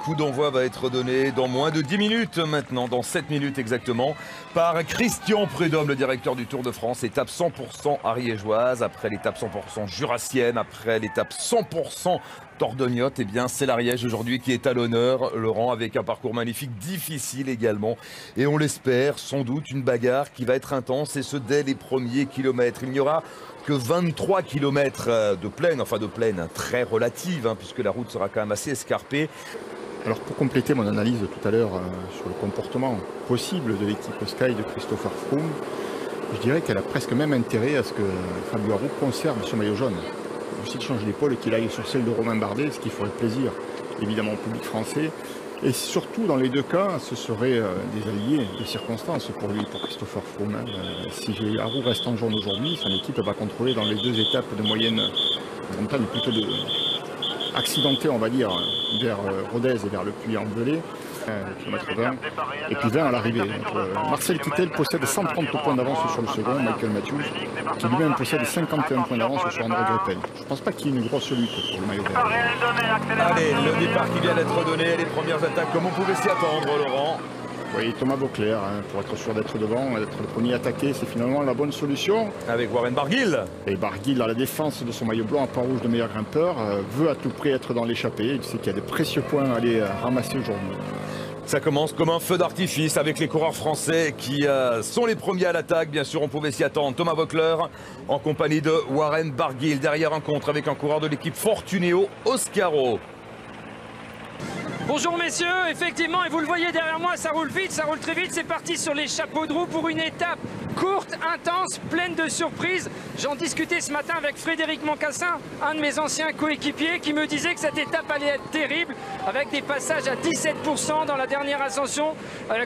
coup d'envoi va être donné dans moins de 10 minutes maintenant, dans 7 minutes exactement, par Christian Prudhomme, le directeur du Tour de France. Étape 100% ariégeoise, après l'étape 100% jurassienne, après l'étape 100% Tordognotte, eh bien c'est l'Ariège aujourd'hui qui est à l'honneur, Laurent, avec un parcours magnifique, difficile également. Et on l'espère, sans doute une bagarre qui va être intense, et ce dès les premiers kilomètres. Il n'y aura que 23 km de plaine, enfin de plaine très relative, puisque la route sera quand même assez escarpée. Alors pour compléter mon analyse tout à l'heure sur le comportement possible de l'équipe Sky de Christopher Froome, je dirais qu'elle a presque même intérêt à ce que Fabio Aru conserve son maillot jaune. S'il change d'épaule et qu'il aille sur celle de Romain Bardet, ce qui ferait plaisir évidemment au public français. Et surtout dans les deux cas, ce seraient des alliés de circonstances pour lui, pour Christopher Froome. Si Aru reste en jaune aujourd'hui, son équipe va contrôler dans les deux étapes de moyenne montagne, plutôt accidentée on va dire, vers Rodez et vers le Puy-en-Velay. Kilomètre 20 et puis 20 à l'arrivée. Marcel Kittel possède 130 points d'avance sur le second, Michael Matthews, qui lui-même possède 51 points d'avance sur André Greipel. Je ne pense pas qu'il y ait une grosse lutte pour le maillot vert. Allez, le départ qui vient d'être donné, les premières attaques comme on pouvait s'y attendre, Laurent. Oui, Thomas Vauclair, pour être sûr d'être devant, d'être le premier attaqué, c'est finalement la bonne solution. Avec Warren Barguil. Et Barguil, à la défense de son maillot blanc à point rouge de meilleur grimpeur, veut à tout prix être dans l'échappée. Il sait qu'il y a des précieux points à aller ramasser aujourd'hui. Ça commence comme un feu d'artifice avec les coureurs français qui sont les premiers à l'attaque. Bien sûr, on pouvait s'y attendre. Thomas Vauclair en compagnie de Warren Barguil. Derrière un contre avec un coureur de l'équipe Fortuneo, Oscaro. Bonjour messieurs, effectivement, et vous le voyez derrière moi, ça roule vite, ça roule très vite. C'est parti sur les chapeaux de roue pour une étape courte, intense, pleine de surprises. J'en discutais ce matin avec Frédéric Moncassin, un de mes anciens coéquipiers, qui me disait que cette étape allait être terrible, avec des passages à 17% dans la dernière ascension.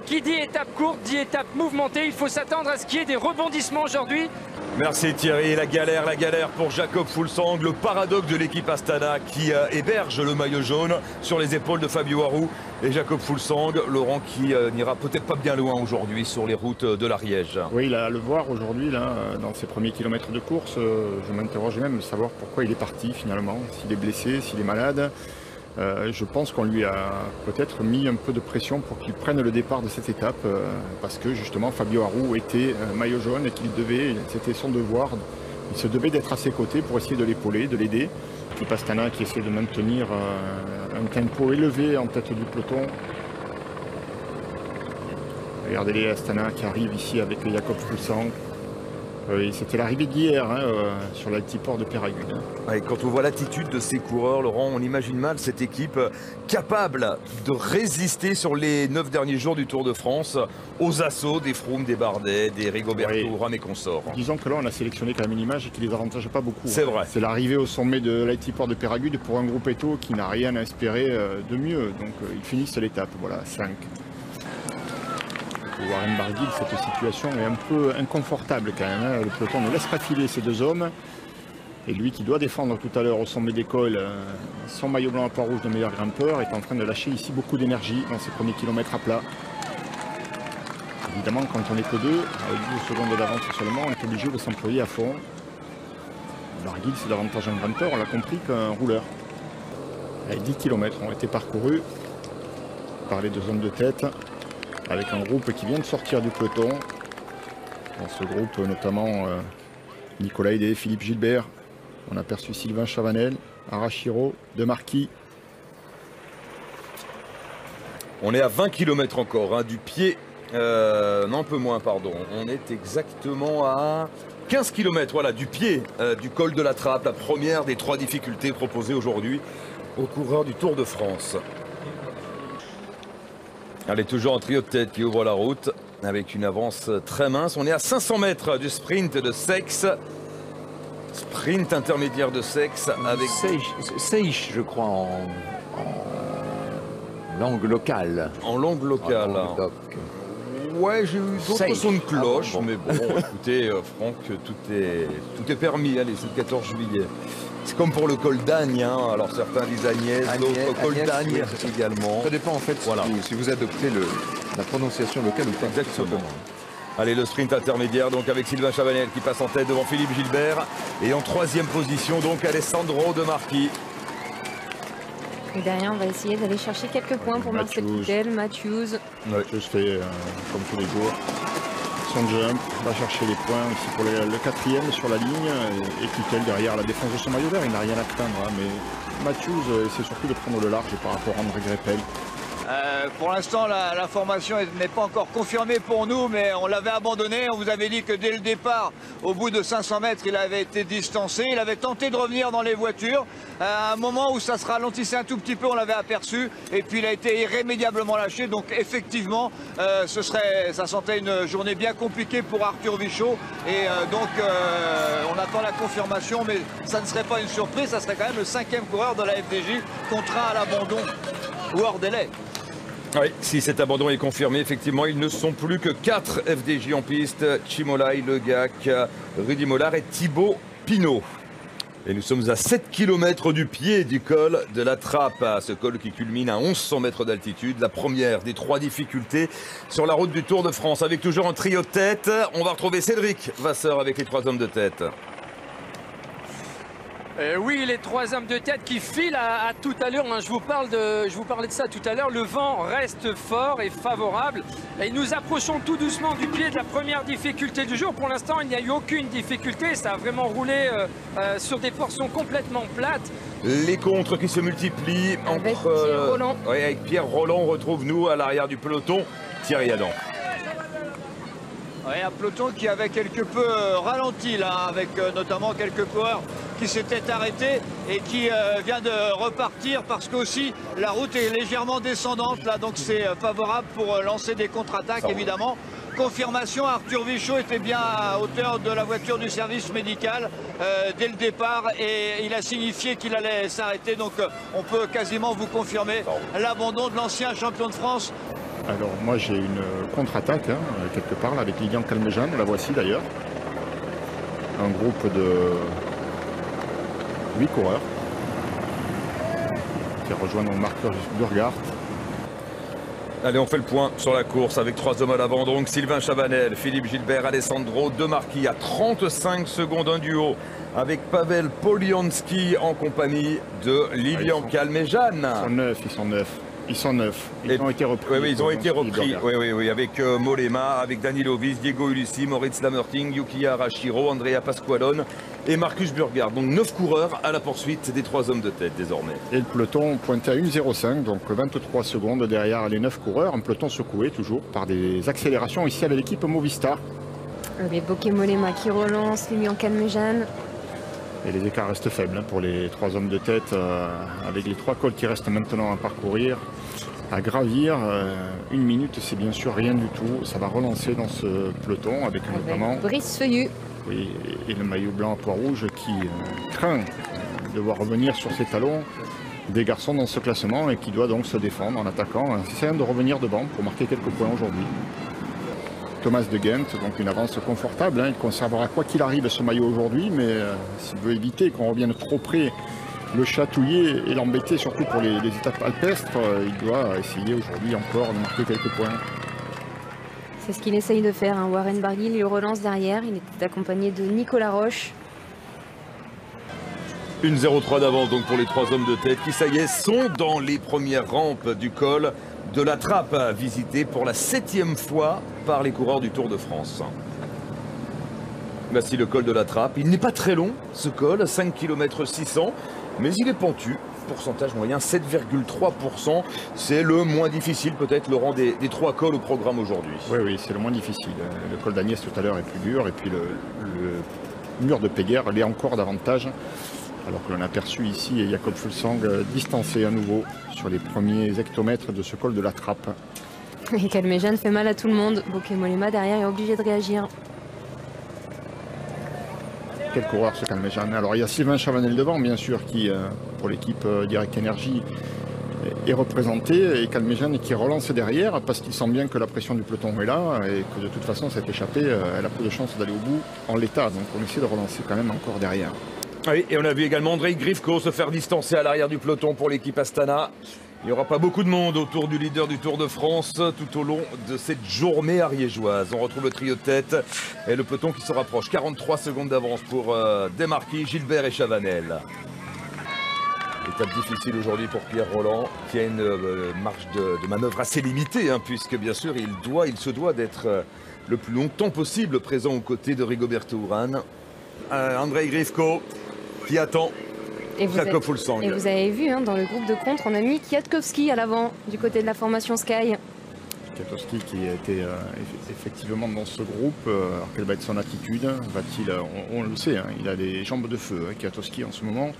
Qui dit étape courte, dit étape mouvementée. Il faut s'attendre à ce qu'il y ait des rebondissements aujourd'hui. Merci Thierry, la galère pour Jakob Fuglsang, le paradoxe de l'équipe Astana qui héberge le maillot jaune sur les épaules de Fabio Aru. Et Jakob Fuglsang, Laurent, qui n'ira peut-être pas bien loin aujourd'hui sur les routes de l'Ariège. Oui, là, à le voir aujourd'hui, dans ses premiers kilomètres de course, je m'interroge même de savoir pourquoi il est parti finalement, s'il est blessé, s'il est malade. Je pense qu'on lui a peut-être mis un peu de pression pour qu'il prenne le départ de cette étape parce que justement Fabio Aru était maillot jaune et c'était son devoir, il se devait d'être à ses côtés pour essayer de l'épauler, de l'aider. L'équipe Astana qui essaie de maintenir un tempo élevé en tête du peloton. Regardez les Astana qui arrivent ici avec Jakob Fuglsang. C'était l'arrivée d'hier sur l'altiport de Péragude. Et quand on voit l'attitude de ces coureurs, Laurent, on imagine mal cette équipe capable de résister sur les 9 derniers jours du Tour de France aux assauts des Froome, des Bardet, des Rigoberto Urán et consorts. Disons que là, on a sélectionné quand même une image qui ne les avantage pas beaucoup. C'est vrai. C'est l'arrivée au sommet de l'altiport de Péragude pour un groupe Eto qui n'a rien à espérer de mieux. Donc ils finissent l'étape, voilà, 5. Pour Warren Barguil, cette situation est un peu inconfortable quand même. Le peloton ne laisse pas filer ces deux hommes. Et lui qui doit défendre tout à l'heure au sommet d'école son maillot blanc à point rouge de meilleur grimpeur est en train de lâcher ici beaucoup d'énergie dans ses premiers kilomètres à plat. Évidemment, quand on n'est que deux, avec 12 secondes d'avance seulement, on est obligé de s'employer à fond. Barguil, c'est davantage un grimpeur, on l'a compris, qu'un rouleur. 10 km ont été parcourus par les deux hommes de tête, avec un groupe qui vient de sortir du peloton. Dans ce groupe, notamment Nicolas Hédé, Philippe Gilbert. On a aperçu Sylvain Chavanel, Arashiro, De Marquis. On est à 20 km encore, du pied, non un peu moins pardon, on est exactement à 15 km voilà, du pied du col de la Trappe, la première des 3 difficultés proposées aujourd'hui aux coureurs du Tour de France. Allez, toujours un trio de tête qui ouvre la route avec une avance très mince. On est à 500 mètres du sprint de Seix. Sprint intermédiaire de Seix avec... Seix, je crois, en langue locale. En langue locale. Ouais, j'ai eu d'autres sons de cloche, mais bon, écoutez, Franck, tout est permis, allez, c'est le 14 juillet. C'est comme pour le col d'Agne, alors certains disent Agnès, d'autres col d'Agne également. Ça dépend en fait si vous adoptez la prononciation locale ou pas. Exactement. Allez, le sprint intermédiaire, donc avec Sylvain Chavanel qui passe en tête devant Philippe Gilbert. Et en 3e position, donc Alessandro De Marquis. Et derrière, on va essayer d'aller chercher quelques points pour Marcel Kittel, Matthews. Matthews fait comme tous les jours son jump, va chercher les points aussi pour le quatrième sur la ligne. Et Kittel derrière la défense de son maillot vert, il n'a rien à craindre. Hein, mais Matthews essaie surtout de prendre le large par rapport à André Greppel. Pour l'instant, la formation n'est pas encore confirmée pour nous, mais on l'avait abandonné. On vous avait dit que dès le départ, au bout de 500 mètres, il avait été distancé. Il avait tenté de revenir dans les voitures. À un moment où ça se ralentissait un tout petit peu, on l'avait aperçu. Et puis il a été irrémédiablement lâché. Donc effectivement, ça sentait une journée bien compliquée pour Arthur Vichot. Et donc on attend la confirmation, mais ça ne serait pas une surprise. Ça serait quand même le 5e coureur de la FDJ contraint à l'abandon ou hors délai. Oui, si cet abandon est confirmé, effectivement, ils ne sont plus que 4 FDJ en piste. Chimolai, Le Gac, Rudy Mollard et Thibaut Pinot. Et nous sommes à 7 km du pied du col de la Trappe, ce col qui culmine à 1100 mètres d'altitude. La première des 3 difficultés sur la route du Tour de France. Avec toujours un trio de tête, on va retrouver Cédric Vasseur avec les 3 hommes de tête. Oui, les 3 hommes de tête qui filent à toute allure. Je vous parlais de ça tout à l'heure. Le vent reste fort et favorable. Et nous approchons tout doucement du pied de la première difficulté du jour. Pour l'instant, il n'y a eu aucune difficulté. Ça a vraiment roulé sur des portions complètement plates. Les contres qui se multiplient Avec entre Pierre Roland. Oui, avec Pierre Roland, on retrouve nous à l'arrière du peloton Thierry Adam. Oui, un peloton qui avait quelque peu ralenti là, avec notamment quelques coureurs qui s'étaient arrêtés et qui vient de repartir parce que aussi la route est légèrement descendante là, donc c'est favorable pour lancer des contre-attaques évidemment. Confirmation, Arthur Vichot était bien à hauteur de la voiture du service médical dès le départ et il a signifié qu'il allait s'arrêter, donc on peut quasiment vous confirmer l'abandon de l'ancien champion de France. Alors moi j'ai une contre-attaque quelque part là, avec Lilian Calmejean, la voici d'ailleurs. Un groupe de 8 coureurs qui rejoignent Marc Burghardt. Allez, on fait le point sur la course avec 3 hommes à l'avant. Donc Sylvain Chavanel, Philippe Gilbert, Alessandro De Marchi à 35 secondes, un duo avec Pavel Polianski en compagnie de Lilian Calmejean. Ils sont neufs. Ils ont été repris. Oui, ils ont été repris. Oui, avec Mollema, avec Danilovic, Diego Ulissi, Moritz Lamerting, Yukiya Arashiro, Andrea Pasqualone et Marcus Burghardt. Donc 9 coureurs à la poursuite des 3 hommes de tête désormais. Et le peloton pointé à 1,05, donc 23 secondes derrière les 9 coureurs. Un peloton secoué toujours par des accélérations ici avec l'équipe Movistar. Les Bokeh Mollema qui relance, Lilian Calmejean. Et les écarts restent faibles pour les 3 hommes de tête, avec les 3 cols qui restent maintenant à parcourir, à gravir. 1 minute, c'est bien sûr rien du tout. Ça va relancer dans ce peloton avec notamment Brice Feuillu. Oui, et le maillot blanc à pois rouge qui craint de voir revenir sur ses talons des garçons dans ce classement et qui doit donc se défendre en attaquant, en essayant de revenir devant pour marquer quelques points aujourd'hui. Thomas de Ghent, donc une avance confortable, il conservera quoi qu'il arrive ce maillot aujourd'hui, mais s'il veut éviter qu'on revienne trop près, le chatouiller et l'embêter, surtout pour les étapes alpestres, il doit essayer aujourd'hui encore de marquer quelques points. C'est ce qu'il essaye de faire, Warren Barguil, il relance derrière, il est accompagné de Nicolas Roche. 1,03 d'avance donc pour les 3 hommes de tête qui, ça y est, sont dans les premières rampes du col de la Trappe, visité pour la 7e fois par les coureurs du Tour de France. Voici le col de la Trappe. Il n'est pas très long, ce col, 5 km 600, mais il est pentu. Pourcentage moyen 7,3%. C'est le moins difficile peut-être, Laurent, des 3 cols au programme aujourd'hui. Oui, c'est le moins difficile. Le col d'Agnès tout à l'heure est plus dur, et puis le mur de Péguerre l'est encore davantage. Alors que l'on a aperçu ici Jakob Fuglsang distancé à nouveau sur les premiers hectomètres de ce col de la Trappe. Et Calmejean fait mal à tout le monde. Bokeh Mollema derrière est obligé de réagir. Quel coureur ce Calmejean. Alors il y a Sylvain Chavanel devant bien sûr qui pour l'équipe Direct Energy est représenté, et Calmejean qui relance derrière parce qu'il sent bien que la pression du peloton est là et que de toute façon cette échappée elle a peu de chances d'aller au bout en l'état, donc on essaie de relancer quand même encore derrière. Oui, et on a vu également Andrei Grifko se faire distancer à l'arrière du peloton pour l'équipe Astana. Il n'y aura pas beaucoup de monde autour du leader du Tour de France tout au long de cette journée ariégeoise. On retrouve le trio de tête et le peloton qui se rapproche. 43 secondes d'avance pour De Marchi, Gilbert et Chavanel. étape difficile aujourd'hui pour Pierre Rolland, qui a une marge de manœuvre assez limitée, hein, puisque bien sûr il se doit d'être le plus longtemps possible présent aux côtés de Rigoberto Urán. Andrei Grifko qui attend Jakob Fuglsang. Et vous avez vu, hein, dans le groupe de contre, on a mis Kwiatkowski à l'avant du côté de la formation Sky. Kwiatkowski qui a été effectivement dans ce groupe. Alors quelle va être son attitude? Va-t-il, on le sait, hein, il a des jambes de feu, hein, Kwiatkowski en ce moment.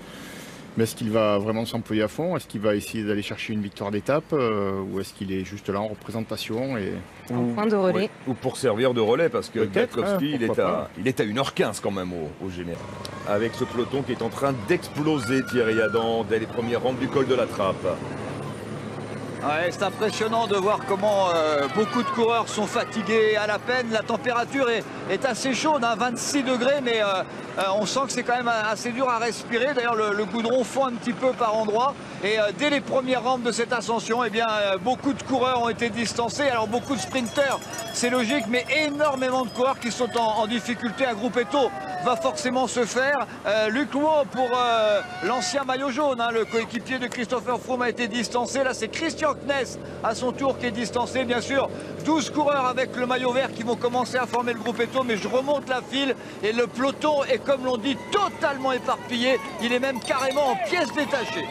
Mais est-ce qu'il va vraiment s'employer à fond? Est-ce qu'il va essayer d'aller chercher une victoire d'étape ou est-ce qu'il est juste là en représentation En point de relais. Oui, ou pour servir de relais, parce que Kwiatkowski, hein, il est à 1h15 quand même au général. Avec ce peloton qui est en train d'exploser, Thierry Adam, dès les premières rampes du col de la Trappe. Ouais, c'est impressionnant de voir comment beaucoup de coureurs sont fatigués à la peine. La température est assez chaude, hein, 26 degrés, mais on sent que c'est quand même assez dur à respirer. D'ailleurs, le goudron fond un petit peu par endroits. Et dès les premières rampes de cette ascension, eh bien, beaucoup de coureurs ont été distancés. Alors, beaucoup de sprinteurs, c'est logique, mais énormément de coureurs qui sont en difficulté. Un Gruppetto va forcément se faire. Luc Lowe pour l'ancien maillot jaune, hein, le coéquipier de Christopher Froome a été distancé. Là, c'est Christian Kness à son tour qui est distancé. Bien sûr, 12 coureurs avec le maillot vert qui vont commencer à former le Gruppetto, mais je remonte la file et le peloton est, comme l'on dit, totalement éparpillé. Il est même carrément en pièces détachées.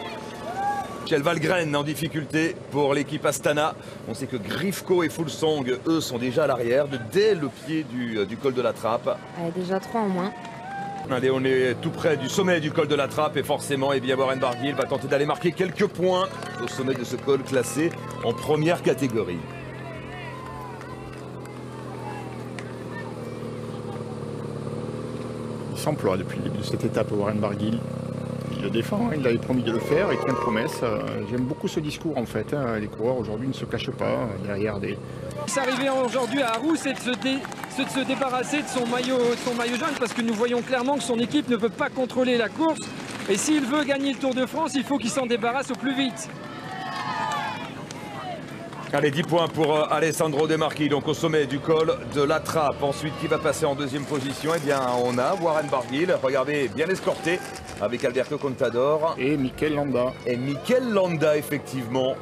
Michel Valgren en difficulté pour l'équipe Astana. On sait que Grifko et Fuglsang, eux, sont déjà à l'arrière, dès le pied du col de la Trappe. Déjà 3 en moins. Allez, on est tout près du sommet du col de la Trappe et forcément, eh bien, Warren Barguil va tenter d'aller marquer quelques points au sommet de ce col classé en première catégorie. Il s'emploie depuis le début de cette étape, Warren Barguil. Il le défend, hein, il avait promis de le faire, il tient promesse. J'aime beaucoup ce discours en fait. Hein. Les coureurs aujourd'hui ne se cachent pas derrière des... C'est arrivé aujourd'hui à Arroux, c'est de se débarrasser de son maillot jaune, parce que nous voyons clairement que son équipe ne peut pas contrôler la course. Et s'il veut gagner le Tour de France, il faut qu'il s'en débarrasse au plus vite. Allez, 10 points pour Alessandro De Marchi, donc au sommet du col de la Trappe. Ensuite, qui va passer en deuxième position? Eh bien, on a Warren Barguil, regardez, bien escorté, avec Alberto Contador. Et Mikel Landa. Et Mikel Landa, effectivement.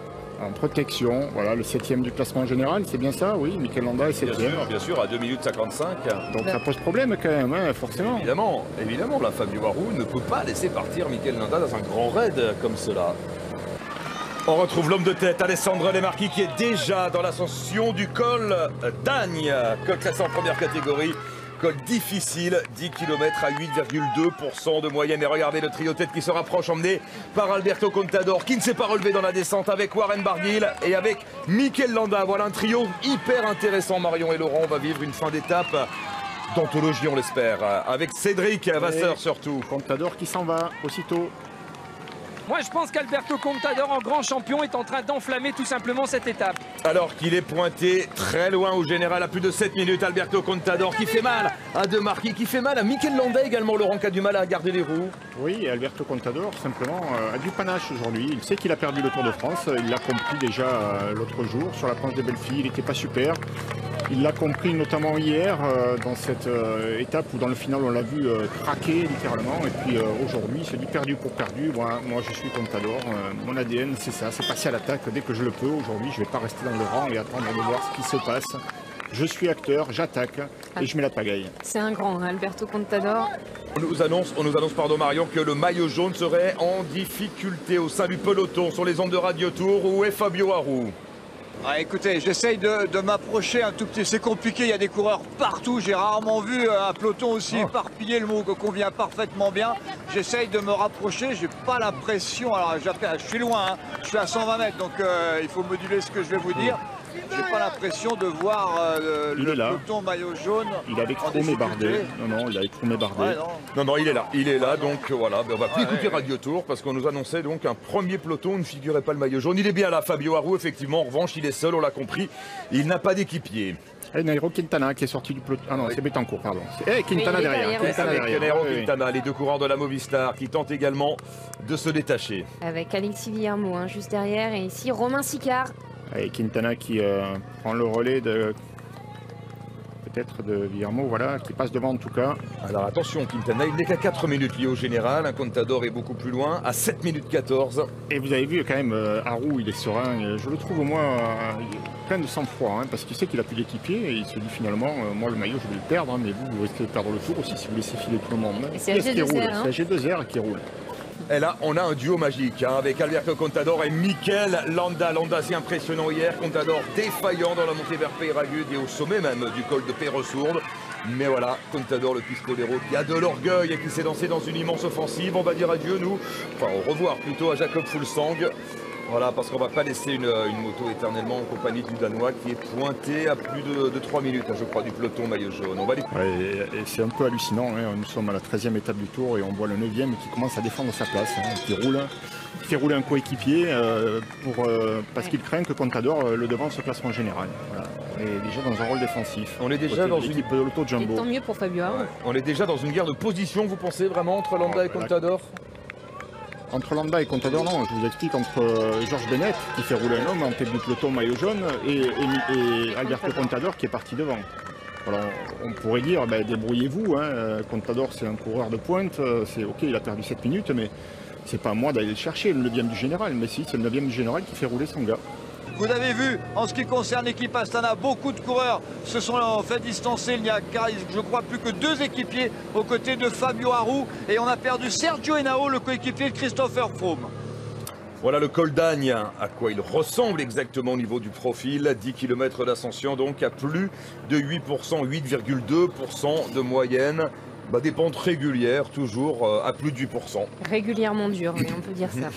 En protection, voilà, le 7e du classement général, c'est bien ça? Oui, Mikel Landa est 7e. Bien sûr, à 2 minutes 55. Donc ça pose problème quand même, hein, forcément. Évidemment, la Fabio Aru ne peut pas laisser partir Mikel Landa dans un grand raid comme cela. On retrouve l'homme de tête, Alessandro De Marchi, qui est déjà dans l'ascension du col d'Agne, col classé en première catégorie. Col difficile, 10 km à 8,2% de moyenne. Et regardez le trio tête qui se rapproche, emmené par Alberto Contador, qui ne s'est pas relevé dans la descente, avec Warren Barguil et avec Mikel Landa. Voilà un trio hyper intéressant. Marion et Laurent, on va vivre une fin d'étape d'anthologie, on l'espère, avec Cédric Vasseur surtout. Contador qui s'en va aussitôt. Moi, je pense qu'Alberto Contador, en grand champion, est en train d'enflammer tout simplement cette étape. Alors qu'il est pointé très loin au général à plus de 7 minutes, Alberto Contador qui fait mal à De Marchi, qui fait mal à Mikel Landa également, Laurent, qui a du mal à garder les roues. Oui, et Alberto Contador simplement a du panache aujourd'hui. Il sait qu'il a perdu le Tour de France, il l'a compris déjà l'autre jour sur la planche des belles filles, il n'était pas super. Il l'a compris notamment hier dans cette étape où dans le final on l'a vu craquer littéralement. Et puis aujourd'hui il se dit perdu pour perdu. Moi je suis Contador, mon ADN c'est ça, c'est passer à l'attaque dès que je le peux. Aujourd'hui je ne vais pas rester dans le rang et attendre de voir ce qui se passe. Je suis acteur, j'attaque et je mets la pagaille. C'est un grand, hein, Alberto Contador. On nous annonce, pardon Marion, que le maillot jaune serait en difficulté au sein du peloton sur les ondes de Radio Tour. Où est Fabio Aru? Ah, écoutez, j'essaye de m'approcher un tout petit, c'est compliqué, il y a des coureurs partout, j'ai rarement vu un peloton aussi éparpillé, le mot convient parfaitement bien. J'essaye de me rapprocher, j'ai pas la pression, alors je suis loin, hein, je suis à 120 mètres, donc il faut moduler ce que je vais vous dire. J'ai pas l'impression de voir le peloton maillot jaune. Il est avec Froome et Bardet. Non, il est avec Froome et Bardet. Ouais, non, il est là, donc voilà. On va plus écouter Radio Tour parce qu'on nous annonçait donc un premier peloton ne figurait pas le maillot jaune. Il est bien là, Fabio Aru, effectivement. En revanche, il est seul, on l'a compris. Il n'a pas d'équipier. Et Nairo Quintana qui est sorti du peloton. Ah non, c'est Betancourt, pardon. Quintana derrière. Nairo Quintana, les deux coureurs de la Movistar qui tentent également de se détacher. Avec Alexis Villermo, hein, juste derrière. Et ici, Romain Sicard. Et Quintana qui prend le relais de peut-être de Villermo, voilà, qui passe devant en tout cas. Alors attention, Quintana, il n'est qu'à 4 minutes lié au général. Un Contador est beaucoup plus loin, à 7 minutes 14. Et vous avez vu quand même, Arou, il est serein. Je le trouve au moins plein de sang-froid, parce qu'il sait qu'il a plus d'équipier et il se dit finalement, moi le maillot je vais le perdre, mais vous risquez de perdre le tour aussi si vous laissez filer tout le monde. Et c'est AG2R. C'est AG2R qui roule. Et là, on a un duo magique avec Alberto Contador et Mikel Landa. Landa, si impressionnant hier. Contador défaillant dans la montée vers Peyragudes et au sommet même du col de Perresourde. Mais voilà, Contador, le pistolero, qui a de l'orgueil et qui s'est lancé dans une immense offensive. On va dire adieu, nous. Enfin, au revoir plutôt à Jacob Fuglsang. Voilà, parce qu'on ne va pas laisser une moto éternellement en compagnie du Danois qui est pointé à plus de 3 minutes, je crois, du peloton maillot jaune. On va aller... Et c'est un peu hallucinant, nous sommes à la 13e étape du tour et on voit le 9e qui commence à défendre sa place, qui fait rouler un coéquipier parce qu'il craint que Contador le devance au classement général. Voilà. Et déjà dans un rôle défensif. On est déjà dans une équipe de l'auto Jumbo. Tant mieux pour Fabio Aru. On est déjà dans une guerre de position, vous pensez vraiment, entre Landa et Contador? Entre Landa et Contador, non, je vous explique, entre Georges Bennett qui fait rouler un homme en tête du peloton maillot jaune et Alberto Contador qui est parti devant. Alors, on pourrait dire, débrouillez-vous, Contador c'est un coureur de pointe, c'est ok, il a perdu 7 minutes, mais c'est pas à moi d'aller le chercher, le 9e du général, mais si, c'est le 9e du général qui fait rouler son gars. Vous avez vu, en ce qui concerne l'équipe Astana, beaucoup de coureurs se sont fait distancer. Il n'y a, je crois, plus que 2 équipiers aux côtés de Fabio Aru. Et on a perdu Sergio Henao, le coéquipier de Christopher Froome. Voilà le col d'Agne, à quoi il ressemble exactement au niveau du profil. 10 km d'ascension, donc à plus de 8%, 8,2% de moyenne. Des pentes régulières, toujours à plus de 8%. Régulièrement dur, oui, on peut dire ça.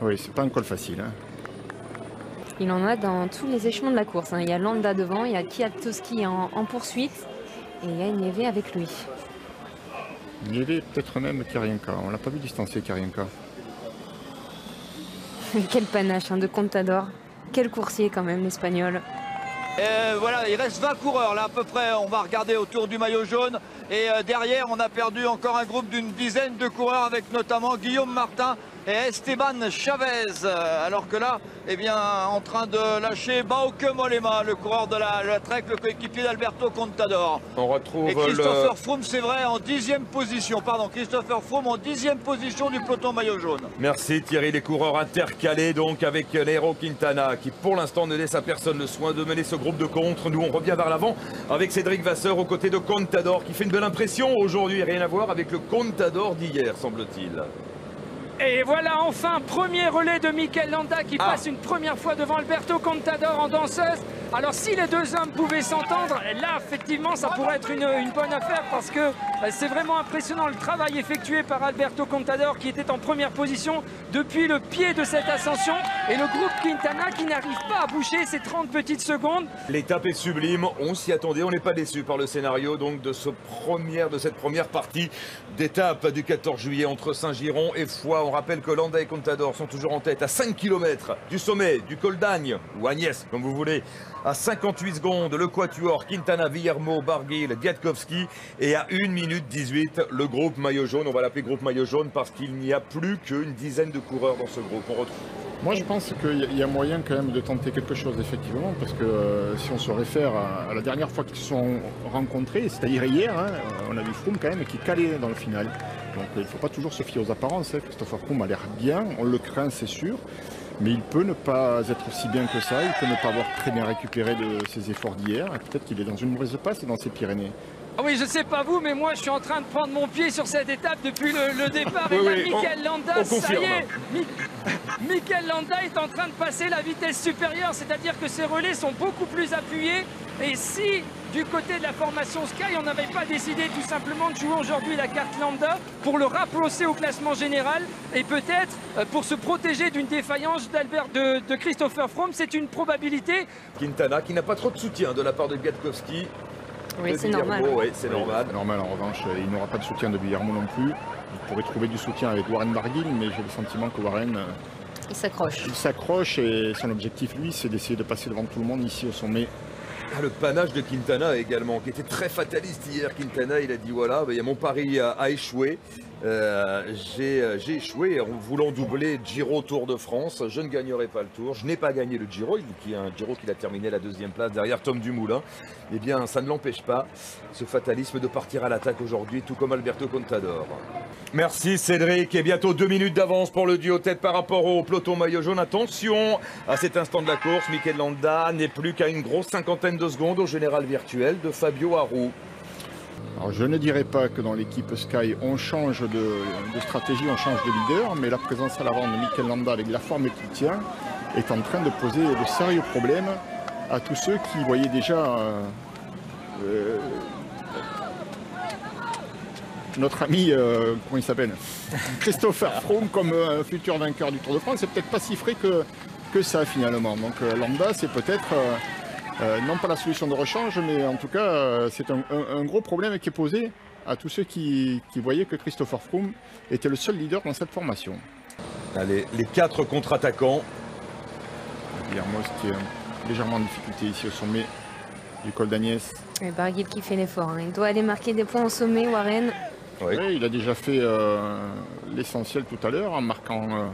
Oui, c'est pas un col facile. Il en a dans tous les échelons de la course. Il y a Landa devant, il y a Kwiatkowski en poursuite et il y a Nieve avec lui. Nieve peut-être même Kirienka. On l'a pas vu distancer Kirienka. Quel panache de Contador. Quel coursier quand même l'Espagnol. Voilà, il reste 20 coureurs là à peu près. On va regarder autour du maillot jaune. Et derrière, on a perdu encore un groupe d'une dizaine de coureurs avec notamment Guillaume Martin et Esteban Chavez. Alors que là, en train de lâcher Bauke Mollema, le coureur de la Trek, le coéquipier d'Alberto Contador. On retrouve et Christopher Froome, c'est vrai, en 10e position. Pardon, Christopher Froome en 10e position du peloton maillot jaune. Merci Thierry, les coureurs intercalés donc avec Nairo Quintana qui pour l'instant ne laisse à personne le soin de mener ce groupe de contre. Nous on revient vers l'avant avec Cédric Vasseur aux côtés de Contador qui fait une belle impression aujourd'hui, rien à voir avec le Contador d'hier semble-t-il. Et voilà enfin, premier relais de Mikel Landa qui passe une première fois devant Alberto Contador en danseuse. Alors si les 2 hommes pouvaient s'entendre, là effectivement ça pourrait être une bonne affaire parce que c'est vraiment impressionnant le travail effectué par Alberto Contador qui était en première position depuis le pied de cette ascension et le groupe Quintana qui n'arrive pas à boucher ces 30 petites secondes. L'étape est sublime, on s'y attendait, on n'est pas déçu par le scénario donc de cette première partie d'étape du 14 juillet entre Saint-Giron et Foix. On rappelle que Landa et Contador sont toujours en tête à 5 km du sommet du col d'Agne ou Agnès comme vous voulez. À 58 secondes, le quatuor Quintana, Villermo, Barguil, Kwiatkowski et à 1 minute 18, le groupe maillot jaune. On va l'appeler groupe maillot jaune parce qu'il n'y a plus qu'une dizaine de coureurs dans ce groupe. On retrouve. Moi je pense qu'il y a moyen quand même de tenter quelque chose effectivement parce que si on se réfère à la dernière fois qu'ils se sont rencontrés, c'est-à-dire hier, on a vu Froome quand même qui calait dans le final. Donc il ne faut pas toujours se fier aux apparences. Christopher Froome a l'air bien, on le craint c'est sûr. Mais il peut ne pas être aussi bien que ça, il peut ne pas avoir très bien récupéré de ses efforts d'hier. Peut-être qu'il est dans une mauvaise passe dans ces Pyrénées. Ah oui, je sais pas vous, mais moi je suis en train de prendre mon pied sur cette étape depuis le départ. Et là, Mikel Landa, ça y est, Mikel Landa est en train de passer la vitesse supérieure, c'est-à-dire que ses relais sont beaucoup plus appuyés. Et si du côté de la formation Sky, on n'avait pas décidé tout simplement de jouer aujourd'hui la carte Landa pour le rapprocher au classement général et peut-être pour se protéger d'une défaillance de Christopher Froome, c'est une probabilité. Quintana qui n'a pas trop de soutien de la part de Kwiatkowski. Oui, c'est normal. Oui, c'est normal. C'est normal, en revanche, il n'aura pas de soutien de Villermo non plus. Il pourrait trouver du soutien avec Warren Barguil, mais j'ai le sentiment que Warren... il s'accroche. Il s'accroche et son objectif, lui, c'est d'essayer de passer devant tout le monde ici au sommet. Le panache de Quintana également, qui était très fataliste hier. Quintana, il a dit voilà, il y a mon pari à échouer. J'ai échoué en voulant doubler Giro Tour de France. Je ne gagnerai pas le Tour. Je n'ai pas gagné le Giro, qui est un Giro qu'il a terminé à la 2e place derrière Tom Dumoulin. Eh bien, ça ne l'empêche pas, ce fatalisme, de partir à l'attaque aujourd'hui, tout comme Alberto Contador. Merci Cédric, et bientôt 2 minutes d'avance pour le duo tête par rapport au peloton maillot jaune. Attention, à cet instant de la course, Mikel Landa n'est plus qu'à une grosse cinquantaine de secondes au général virtuel de Fabio Aru. Alors, je ne dirais pas que dans l'équipe Sky, on change de stratégie, on change de leader, mais la présence à l'avant de Mikel Landa avec la forme qu'il tient est en train de poser de sérieux problèmes à tous ceux qui voyaient déjà notre ami, comment il s'appelle, Christopher Froome comme futur vainqueur du Tour de France. C'est peut-être pas si frais que ça finalement. Donc Landa, c'est peut-être non pas la solution de rechange, mais en tout cas c'est un gros problème qui est posé à tous ceux qui voyaient que Christopher Froome était le seul leader dans cette formation. Allez, les 4 contre-attaquants. Guillermo qui est légèrement en difficulté ici au sommet du col d'Agnès. Barguil qui fait l'effort, hein. Il doit aller marquer des points au sommet, Warren. Oui. Oui, il a déjà fait l'essentiel tout à l'heure en marquant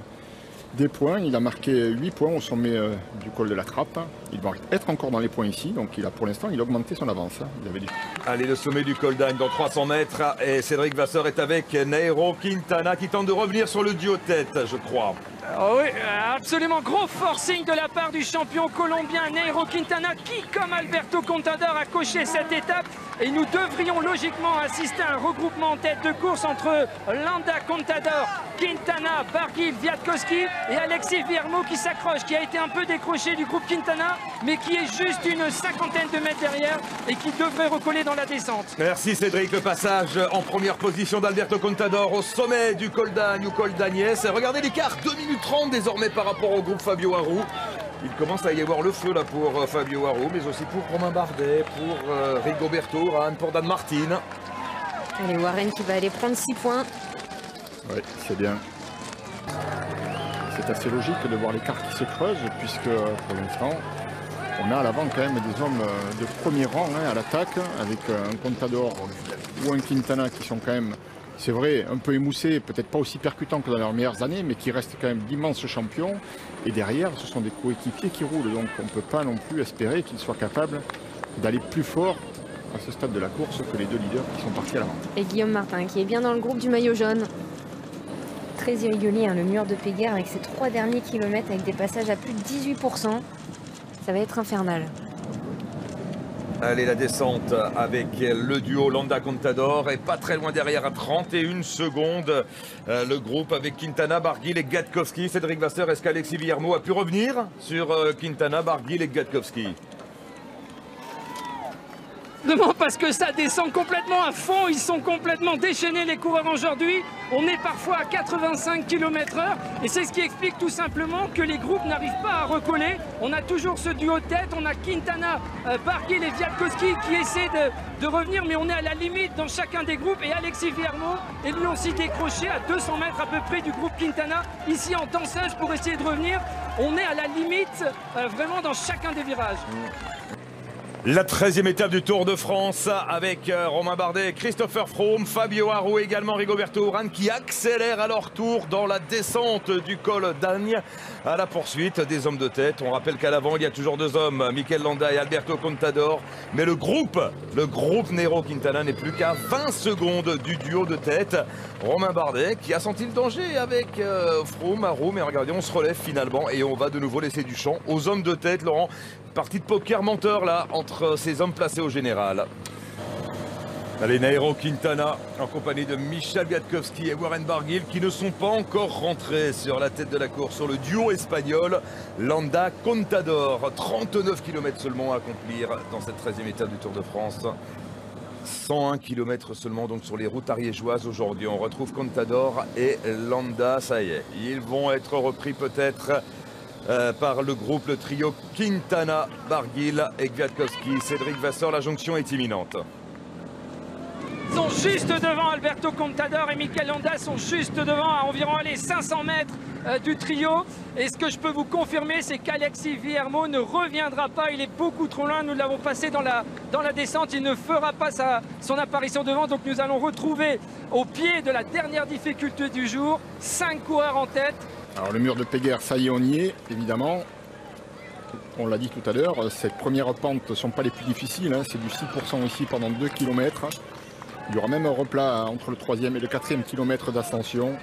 des points. Il a marqué 8 points au sommet du col de la Trappe. Il va être encore dans les points ici, donc pour l'instant il a augmenté son avance. Il avait dit. Allez, le sommet du col d'Agne dans 300 mètres, et Cédric Vasseur est avec Nairo Quintana qui tente de revenir sur le duo tête, je crois. Oh oui, absolument gros forcing de la part du champion colombien Nairo Quintana qui, comme Alberto Contador, a coché cette étape. Et nous devrions logiquement assister à un regroupement en tête de course entre Landa, Contador, Quintana, Barguil, Kwiatkowski et Alexis Viermo qui s'accroche, qui a été un peu décroché du groupe Quintana, mais qui est juste une cinquantaine de mètres derrière et qui devrait recoller dans la descente. Merci Cédric, le passage en première position d'Alberto Contador au sommet du col d'Agne ou col d'Agnès. Regardez l'écart, 2 minutes 30 désormais par rapport au groupe Fabio Aru. Il commence à y avoir le feu là pour Fabio Aru, mais aussi pour Romain Bardet, pour Rigoberto Urán, pour Dan Martin. Allez, Warren qui va aller prendre 6 points. Oui, c'est bien. C'est assez logique de voir l'écart qui se creuse, puisque pour l'instant, on a à l'avant quand même des hommes de premier rang à l'attaque, avec un Contador ou un Quintana qui sont quand même, c'est vrai, un peu émoussés, peut-être pas aussi percutants que dans leurs meilleures années, mais qui restent quand même d'immenses champions. Et derrière, ce sont des coéquipiers qui roulent, donc on ne peut pas non plus espérer qu'ils soient capables d'aller plus fort à ce stade de la course que les 2 leaders qui sont partis à l'avant. Et Guillaume Martin qui est bien dans le groupe du maillot jaune. Très irrégulier, hein, le mur de Péguerre avec ses 3 derniers kilomètres avec des passages à plus de 18%. Ça va être infernal. Allez, la descente avec le duo Landa-Contador et pas très loin derrière à 31 secondes. Le groupe avec Quintana, Barguil et Kwiatkowski. Cédric Vasseur, est-ce qu'Alexis Viermo a pu revenir sur Quintana, Barguil et Kwiatkowski? Non, parce que ça descend complètement à fond, ils sont complètement déchaînés les coureurs aujourd'hui. On est parfois à 85 km/h et c'est ce qui explique tout simplement que les groupes n'arrivent pas à recoller. On a toujours ce duo de tête, on a Quintana, Barguil et Kwiatkowski qui essaient de revenir, mais on est à la limite dans chacun des groupes et Alexis Viermo est lui aussi décroché à 200 mètres à peu près du groupe Quintana, ici en danseuse pour essayer de revenir. On est à la limite vraiment dans chacun des virages. La 13e étape du Tour de France avec Romain Bardet, Christopher Froome, Fabio Aru, également Rigoberto Urán qui accélèrent à leur tour dans la descente du col d'Agne à la poursuite des hommes de tête. On rappelle qu'à l'avant il y a toujours 2 hommes, Mikel Landa et Alberto Contador, mais le groupe Nairo Quintana n'est plus qu'à 20 secondes du duo de tête. Romain Bardet qui a senti le danger avec Froome, Aru, mais regardez, on se relève finalement et on va de nouveau laisser du champ aux hommes de tête. Laurent, partie de poker menteur là entre ces hommes placés au général. Allez, Nairo Quintana en compagnie de Michel Kwiatkowski et Warren Barguil qui ne sont pas encore rentrés sur la tête de la course sur le duo espagnol Landa Contador. 39 km seulement à accomplir dans cette 13e étape du Tour de France. 101 km seulement donc sur les routes ariégeoises aujourd'hui. On retrouve Contador et Landa, ça y est. Ils vont être repris peut-être par le groupe, le trio Quintana, Barguil et Kwiatkowski. Cédric Vasseur, la jonction est imminente. Ils ont juste devant. Alberto Contador et Mikel Landa sont juste devant, à environ 500 mètres du trio. Et ce que je peux vous confirmer, c'est qu'Alexis Vuillermoz ne reviendra pas. Il est beaucoup trop loin. Nous l'avons passé dans la descente. Il ne fera pas son apparition devant. Donc nous allons retrouver au pied de la dernière difficulté du jour 5 coureurs en tête. Alors le mur de Péguerre, ça y est, on y est, évidemment. On l'a dit tout à l'heure, ces premières pentes ne sont pas les plus difficiles. Hein. C'est du 6% ici pendant 2 km. Il y aura même un replat entre le 3e et le 4e kilomètre d'ascension.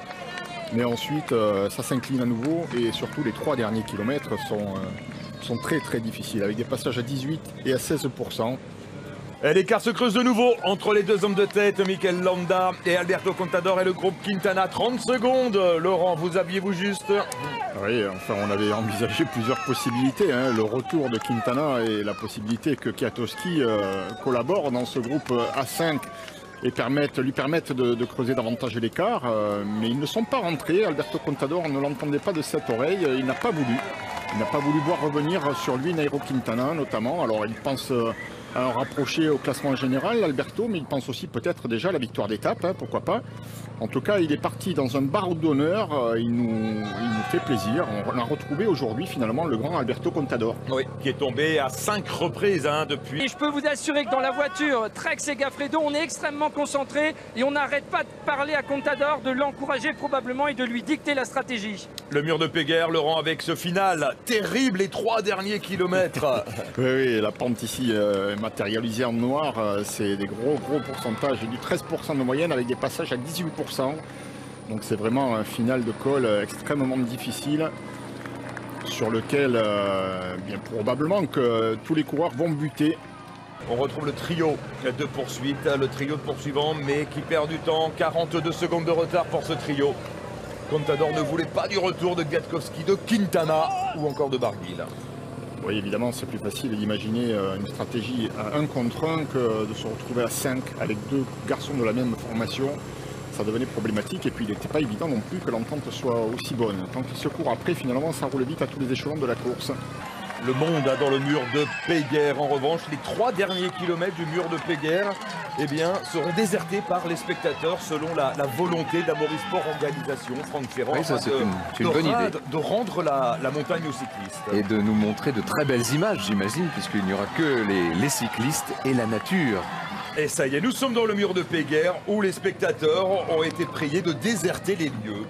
Mais ensuite, ça s'incline à nouveau et surtout les 3 derniers kilomètres sont très très difficiles avec des passages à 18 et à 16%. Et l'écart se creuse de nouveau entre les deux hommes de tête, Mikel Landa et Alberto Contador et le groupe Quintana. 30 secondes, Laurent, vous aviez-vous juste? Oui, enfin on avait envisagé plusieurs possibilités. Hein. Le retour de Quintana et la possibilité que Kwiatkowski collabore dans ce groupe A5 et lui permettent de creuser davantage l'écart. Mais ils ne sont pas rentrés. Alberto Contador ne l'entendait pas de cette oreille. Il n'a pas voulu. Il n'a pas voulu voir revenir sur lui Nairo Quintana notamment. Alors il pense à un rapproché au classement général, Alberto, mais il pense aussi peut-être déjà à la victoire d'étape, hein, pourquoi pas. En tout cas, il est parti dans un bar d'honneur, il nous fait plaisir. On a retrouvé aujourd'hui finalement le grand Alberto Contador. Oui, qui est tombé à 5 reprises depuis. Et je peux vous assurer que dans la voiture, Trek et Gaffredo, on est extrêmement concentrés et on n'arrête pas de parler à Contador, de l'encourager probablement et de lui dicter la stratégie. Le mur de Péguerre, Laurent, avec ce final terrible, les 3 derniers kilomètres. Oui, la pente ici matérialisée en noir, c'est des gros pourcentages, du 13% de moyenne avec des passages à 18%. Donc c'est vraiment un final de col extrêmement difficile sur lequel bien probablement que tous les coureurs vont buter. On retrouve le trio de poursuite, le trio de poursuivants, mais qui perd du temps. 42 secondes de retard pour ce trio. Contador ne voulait pas du retour de Kwiatkowski, de Quintana ou encore de Barguil. Oui, évidemment, c'est plus facile d'imaginer une stratégie à 1 contre 1 que de se retrouver à 5 avec 2 garçons de la même formation. Ça devenait problématique et puis il n'était pas évident non plus que l'entente soit aussi bonne. Tant qu'ils se courent après, finalement, ça roule vite à tous les échelons de la course. Le monde dans le mur de Péguerre. En revanche, les 3 derniers kilomètres du mur de Péguerre seront désertés par les spectateurs selon la volonté d'Amaury Sport Organisation, Franck Ferrand, oui, ça, c'est une bonne idée. De rendre la montagne aux cyclistes. Et de nous montrer de très belles images, j'imagine, puisqu'il n'y aura que les cyclistes et la nature. Et ça y est, nous sommes dans le mur de Péguerre où les spectateurs ont été priés de déserter les lieux.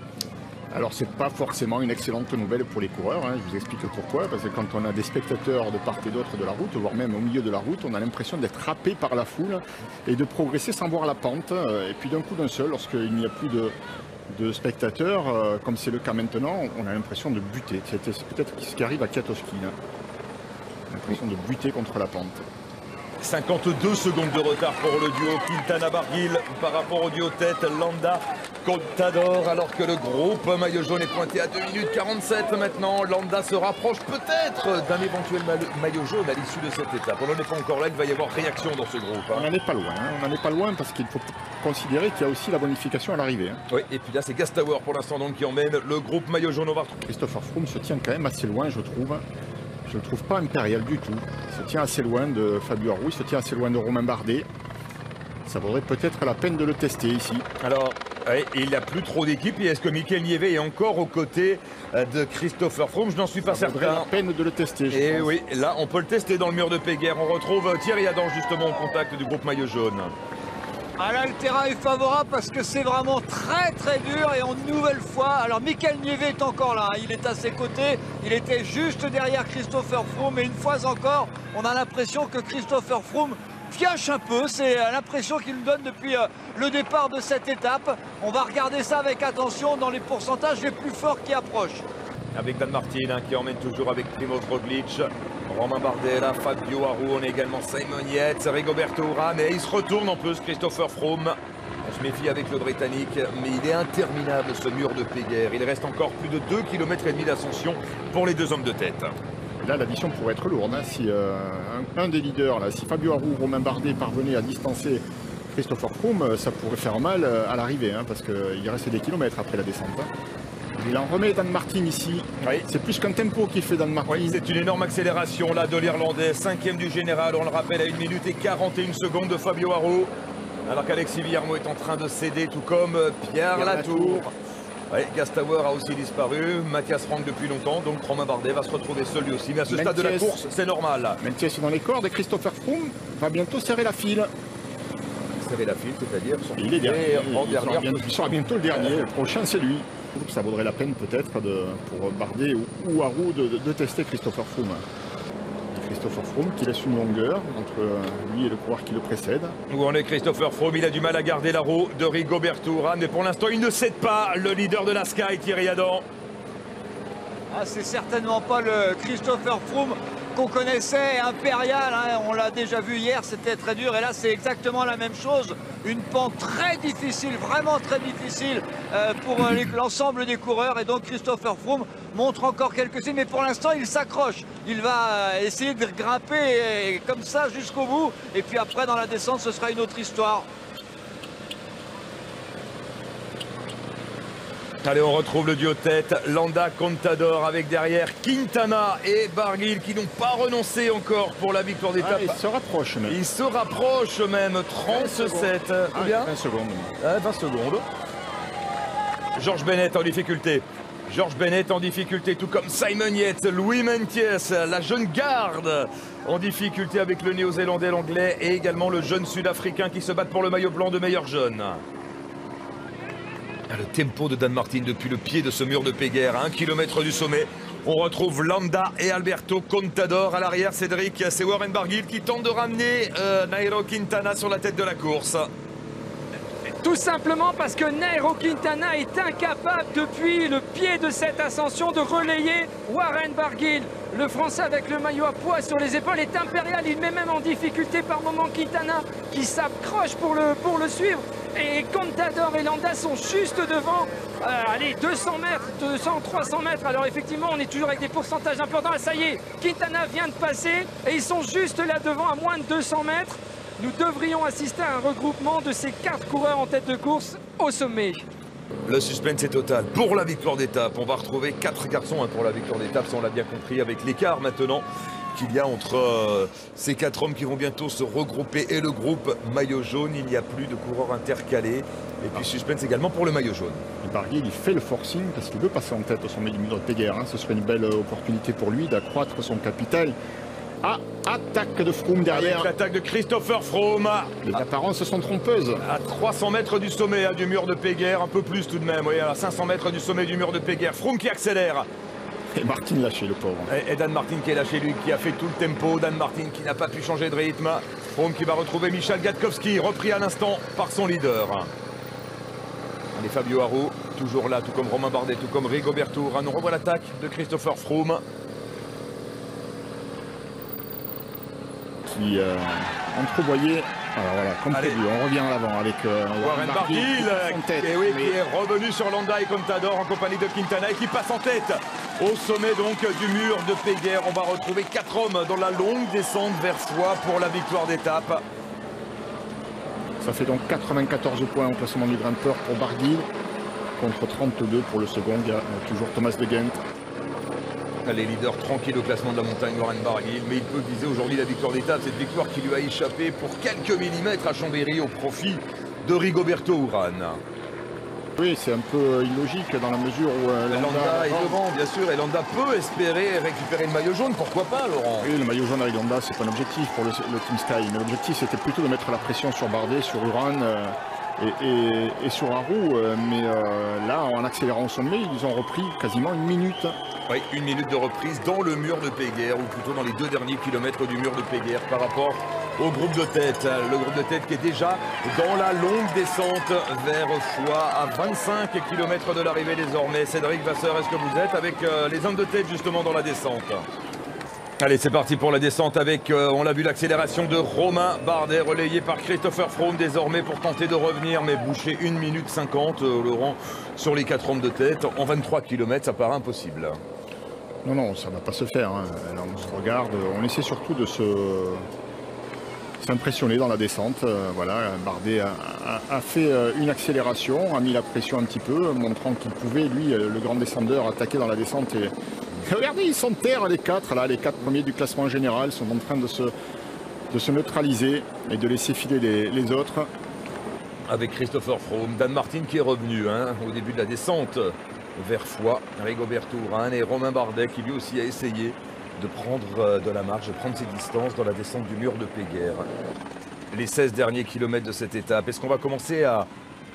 Alors c'est pas forcément une excellente nouvelle pour les coureurs, hein. Je vous explique pourquoi, parce que quand on a des spectateurs de part et d'autre de la route, voire même au milieu de la route, on a l'impression d'être happé par la foule et de progresser sans voir la pente. Et puis d'un coup d'un seul, lorsqu'il n'y a plus de spectateurs, comme c'est le cas maintenant, on a l'impression de buter. C'est peut-être ce qui arrive à Kwiatkowski, hein. L'impression de buter contre la pente. 52 secondes de retard pour le duo Quintana-Barguil par rapport au duo tête Landa-Contador, alors que le groupe maillot jaune est pointé à 2 minutes 47 maintenant. Landa se rapproche peut-être d'un éventuel maillot jaune à l'issue de cette étape. On n'en est pas encore là, il va y avoir réaction dans ce groupe. On n'en est pas loin, hein. On n'en est pas loin parce qu'il faut considérer qu'il y a aussi la bonification à l'arrivée. Hein. Oui, et puis là c'est Gastauer pour l'instant donc qui emmène le groupe maillot jaune. On va retrouver Christopher Froome se tient quand même assez loin, je trouve. Je ne le trouve pas impérial du tout. Il se tient assez loin de Fabio Aru, il se tient assez loin de Romain Bardet. Ça vaudrait peut-être la peine de le tester ici. Alors, il n'y a plus trop d'équipes. Et est-ce que Mikel Nieve est encore aux côtés de Christopher Froome? Je n'en suis pas certain. Ça vaudrait la peine de le tester, je pense. Oui, là, on peut le tester dans le mur de Péguerre. On retrouve Thierry Adam justement au contact du groupe maillot jaune. Ah là, le terrain est favorable parce que c'est vraiment très très dur et en nouvelle fois, alors Mikel Nieve est encore là, il est à ses côtés, il était juste derrière Christopher Froome et une fois encore, on a l'impression que Christopher Froome pioche un peu, c'est l'impression qu'il nous donne depuis le départ de cette étape. On va regarder ça avec attention dans les pourcentages les plus forts qui approchent. Avec Dan Martin qui emmène toujours avec Primoz Roglic, Romain Bardet, là, Fabio Aru, on est également Simon Yates, Rigoberto Urán, et il se retourne en plus Christopher Froome. On se méfie avec le Britannique, mais il est interminable ce mur de Péguerre. Il reste encore plus de 2,5 km d'ascension pour les deux hommes de tête. Là, l'addition pourrait être lourde. Hein, si un des leaders, là, si Fabio Aru ou Romain Bardet parvenaient à distancer Christopher Froome, ça pourrait faire mal à l'arrivée, hein, parce qu'il reste des kilomètres après la descente. Hein. Il en remet Dan Martin ici. Oui. C'est plus qu'un tempo qu'il fait Dan Martin. Oui, c'est une énorme accélération là de l'Irlandais. 5e du général, on le rappelle, à 1 minute et 41 secondes de Fabio Aru. Alors qu'Alexis Villarmo est en train de céder, tout comme Pierre Latour. Ouais, Gastauer a aussi disparu, Mathias Franck depuis longtemps, donc Romain Bardet va se retrouver seul lui aussi. Mais à ce stade de la course, c'est normal. Mathias est dans les cordes et Christopher Froome va bientôt serrer la file. Serrer la file, c'est-à-dire il est dernier. Il sera bientôt le dernier. Le prochain, c'est lui. Ça vaudrait la peine peut-être pour Bardet ou Arroux de tester Christopher Froome. Christopher Froome qui laisse une longueur entre lui et le coureur qui le précède. Où en est Christopher Froome? Il a du mal à garder la roue de Rigoberto Urán, mais pour l'instant il ne cède pas, le leader de la Sky, Thierry Adam. Ah, c'est certainement pas le Christopher Froome qu'on connaissait, impérial, hein. On l'a déjà vu hier, c'était très dur, et là c'est exactement la même chose. Une pente très difficile, vraiment très difficile pour l'ensemble des coureurs, et donc Christopher Froome montre encore quelques signes, mais pour l'instant il s'accroche. Il va essayer de grimper comme ça jusqu'au bout, et puis après dans la descente ce sera une autre histoire. Allez, on retrouve le duo tête, Landa Contador avec derrière Quintana et Barguil qui n'ont pas renoncé encore pour la victoire d'étape. Il se rapproche même. Il se rapproche même, 37. Combien 20 secondes. 20 secondes. Georges Bennett en difficulté. Georges Bennett en difficulté, tout comme Simon Yates, Louis Meintjes, la jeune garde en difficulté avec le néo-zélandais, l'anglais et également le jeune sud-africain qui se battent pour le maillot blanc de meilleur jeune. Le tempo de Dan Martin depuis le pied de ce mur de Péguerre, à 1 km du sommet. On retrouve Landa et Alberto Contador à l'arrière. Cédric, c'est Warren Barguil qui tente de ramener Nairo Quintana sur la tête de la course. Tout simplement parce que Nairo Quintana est incapable depuis le pied de cette ascension de relayer Warren Barguil. Le Français avec le maillot à poids sur les épaules est impérial. Il met même en difficulté par moment Quintana qui s'accroche pour le suivre. Et Contador et Landa sont juste devant. Allez, 200 mètres, 200, 300 mètres. Alors effectivement, on est toujours avec des pourcentages importants. Ah, ça y est, Quintana vient de passer et ils sont juste là devant à moins de 200 mètres. Nous devrions assister à un regroupement de ces 4 coureurs en tête de course au sommet. Le suspense est total pour la victoire d'étape. On va retrouver 4 garçons pour la victoire d'étape, si on l'a bien compris, avec l'écart maintenant qu'il y a entre ces 4 hommes qui vont bientôt se regrouper et le groupe maillot jaune. Il n'y a plus de coureurs intercalés. Et puis suspense également pour le maillot jaune. Et Barguil, il fait le forcing parce qu'il veut passer en tête au sommet du mur de Péguerre. Ce serait une belle opportunité pour lui d'accroître son capital. Ah, attaque de Froome derrière. Avec l'attaque de Christopher Froome. Les apparences sont trompeuses. À 300 mètres du sommet du mur de Péguerre, un peu plus tout de même. Oui, à 500 mètres du sommet du mur de Péguerre. Froome qui accélère. Et Martin lâché, le pauvre. Et Dan Martin qui est lâché, lui, qui a fait tout le tempo. Dan Martin qui n'a pas pu changer de rythme. Froome qui va retrouver Michal Gatkowski, repris à l'instant par son leader. Et Fabio Aru, toujours là, tout comme Romain Bardet, tout comme Rigoberto Urán. On revoit l'attaque de Christopher Froome. Qui entrevoyait, alors voilà, comme prévu, on revient à l'avant avec Warren Barguil qui est revenu sur Landa et Contador en compagnie de Quintana et qui passe en tête au sommet donc du mur de Péguerre. On va retrouver 4 hommes dans la longue descente vers Foix pour la victoire d'étape. Ça fait donc 94 points au classement du grimpeur pour Barguil contre 32 pour le second. Il y a toujours Thomas de Gendt. Les leaders tranquilles au classement de la montagne, Warren Barguil, mais il peut viser aujourd'hui la victoire d'étape, cette victoire qui lui a échappé pour quelques millimètres à Chambéry au profit de Rigoberto Urán. Oui, c'est un peu illogique dans la mesure où Landa est devant, bien sûr, et Landa peut espérer récupérer le maillot jaune, pourquoi pas, Laurent? Oui, le maillot jaune avec Landa, c'est pas un objectif pour le Team Sky, mais l'objectif c'était plutôt de mettre la pression sur Bardet, sur Urán et sur Aru, mais là, en accélérant au sommet, ils ont repris quasiment une minute. Oui, une minute de reprise dans le mur de Péguerre, ou plutôt dans les 2 derniers kilomètres du mur de Péguerre par rapport au groupe de tête. Le groupe de tête qui est déjà dans la longue descente vers Foix, à 25 km de l'arrivée désormais. Cédric Vasseur, est-ce que vous êtes avec les hommes de tête justement dans la descente? Allez, c'est parti pour la descente avec, on l'a vu, l'accélération de Romain Bardet, relayé par Christopher Froome désormais pour tenter de revenir, mais boucher 1 minute 50, Laurent, sur les 4 hommes de tête. En 23 km, ça paraît impossible. Non, non, ça ne va pas se faire. Hein. Là, on se regarde, on essaie surtout de s'impressionner dans la descente. Voilà, Bardet a fait une accélération, a mis la pression un petit peu, montrant qu'il pouvait, lui, le grand descendeur, attaquer dans la descente. Et regardez, ils sont terre, les 4, là, les 4 premiers du classement général sont en train de se neutraliser et de laisser filer les autres. avec Christopher Froome. Dan Martin qui est revenu au début de la descente vers Foix. Rigoberto Urán et Romain Bardet qui lui aussi a essayé de prendre de la marge, de prendre ses distances dans la descente du mur de Péguerre. Les 16 derniers kilomètres de cette étape. Est-ce qu'on va commencer à